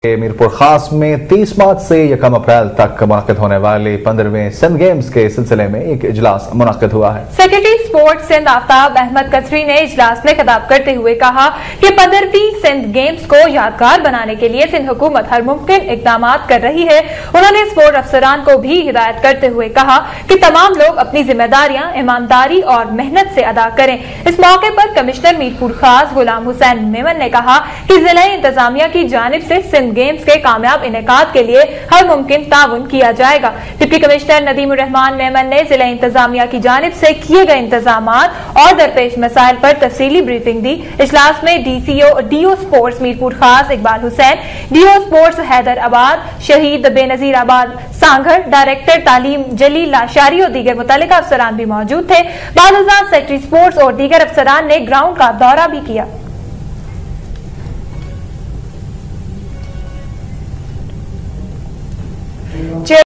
मीरपुर खास में 30 मार्च से 1 अप्रैल तक मुनक्किद होने वाले 15वें सिंध गेम्स के सिलसिले में एक इजलास मुनक्किद हुआ है। सेक्रेटरी स्पोर्ट्स सिंध आफ्ताब अहमद कथरी ने इजलास में खिताब करते हुए कहा कि 15वीं सिंध गेम्स को यादगार बनाने के लिए सिंध हुकूमत हर मुमकिन इकदाम कर रही है। उन्होंने स्पोर्ट अफसरान को भी हिदायत करते हुए कहा कि तमाम लोग अपनी जिम्मेदारियां ईमानदारी और मेहनत से अदा करें। इस मौके पर कमिश्नर मीरपुर खास गुलाम हुसैन मेमन ने कहा कि जिला इंतजामिया की जानिब से सिंध गेम्स के कामयाब इनेकाद के लिए हर मुमकिन ताउन किया जाएगा। डिप्टी कमिश्नर नदीमुर रहमान मेमन ने जिला इंतजामिया की जानिब से किए गए इंतजामात और दरपेश मसाइल पर तफसीली ब्रीफिंग दी। इजलास में डीओ स्पोर्ट्स मीरपुर खास इकबाल हुसैन, डीओ स्पोर्ट्स हैदराबाद शहीद बेनजीराबाद सांघर, डायरेक्टर तालीम जलील लाशारी और दीगर मुतल्लिका अफसरान भी मौजूद थे। बादशाह सेक्रेटरी स्पोर्ट्स और दीगर अफसरान ने ग्राउंड का दौरा भी किया।